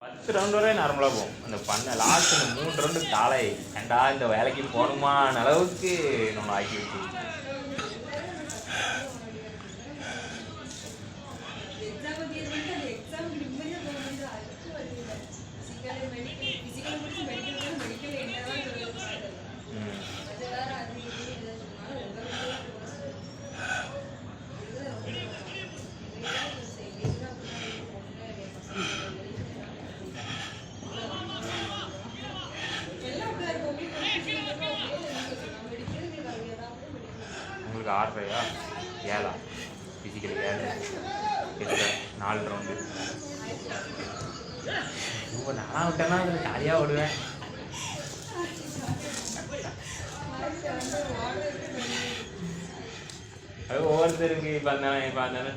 10 round வரை நார்மலாக போகும். அந்த லாஸ்ட் இந்த 3 ரவுண்டு காலை ஏண்டா இந்த வேலைக்கு போகணுமான அளவுக்கு நம்ம ஆக்கி வச்சு. உங்களுக்கு 6:30 7 ஃபிசிக்கல் 7 8 4 ரவுண்டு. இப்போ நான் விட்டேன்னா ஜாலியாக ஓடுவேன். அது ஒவ்வொருத்தருக்கு இப்போ அந்த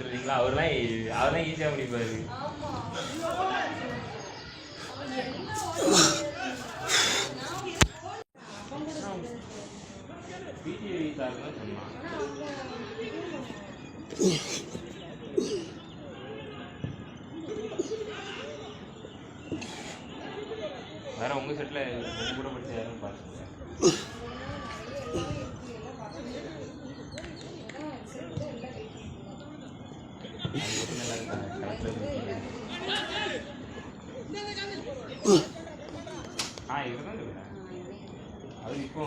தெரியுங்களா, அவர்லாம் ஈஸியாக முடிப்பாரு. பிஜி சார்லாம் சொன்னான். வேற உங்க செட்டில் கூட படிச்ச யாரும் பார்த்து இதுதான் இருக்கிறேன். அது இப்போ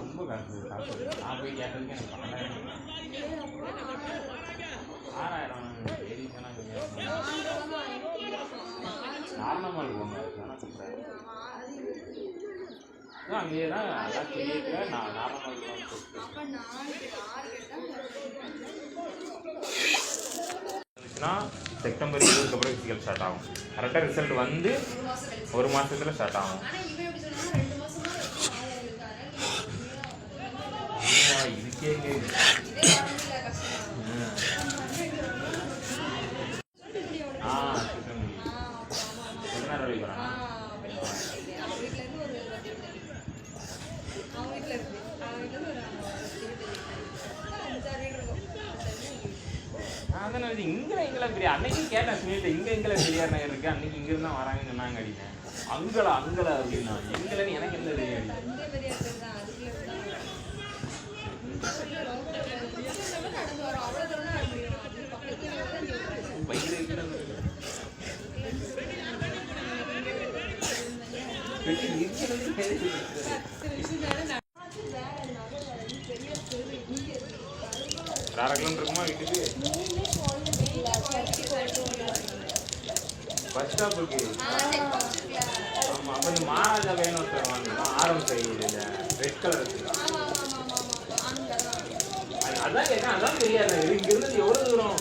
ரொம்ப காசு நான் போய் கேட்டதுக்கு எனக்கு 6,000 நார்மல் போங்க. அங்கேயே தான் அதான் சொல்லியிருக்க. நான் நார்மல் செப்டம்பர் 20க்கு அப்புறம் ஃபிசிக்கல் ஸ்டார்ட் ஆகும். கரெக்டாக ரிசல்ட் வந்து 1 மாதத்தில் ஸ்டார்ட் ஆகும். இதுக்கே அதான் இங்கெல்லாம் பெரிய அன்னைக்கு கேட்டேன் சொல்லிட்டு இங்கே பெரியார் நகர் இருக்கு. அன்னைக்கு இங்கிருந்து தான் வராங்கன்னு சொன்னாங்க. அடினேன் அங்கலா அப்படின்னா எங்கன்னு எனக்கு என்ன தெரியும். ஒரு 1/2 கிலோமீட்டர் இருக்குமா வீட்டுக்கு? பஸ் ஸ்டாப்புக்கு. ஆமாம், அப்போ இந்த மகாராஜா வேணும் தருவாங்க. ஆரம் சைடு ரெட் கலர் இருக்கு. அதான் கேட்குறேன். அதான் தெரியாது. இங்கிருந்து எவ்வளோ தூரம்?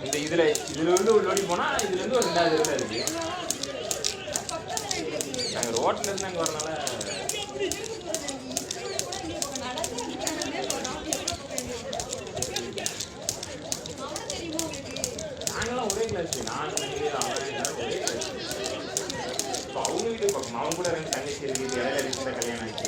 இந்த இதில் வந்து உள்ளோடி போனால் இதுலேருந்து ஒரு 2வது இடத்துல இருக்கு. நாங்கள் ரோட்டில் இருந்து அங்கே வரனால நாங்களாம் ஒரே கிளாஸ். நான் ஒரே கிளாஸ். அவங்க வீட்டுக்கு பார்க்கணும். அவங்க கூட 2 தங்கச்சி இருக்கு. இடையில ரீசெண்டாக கல்யாணம் ஆச்சு.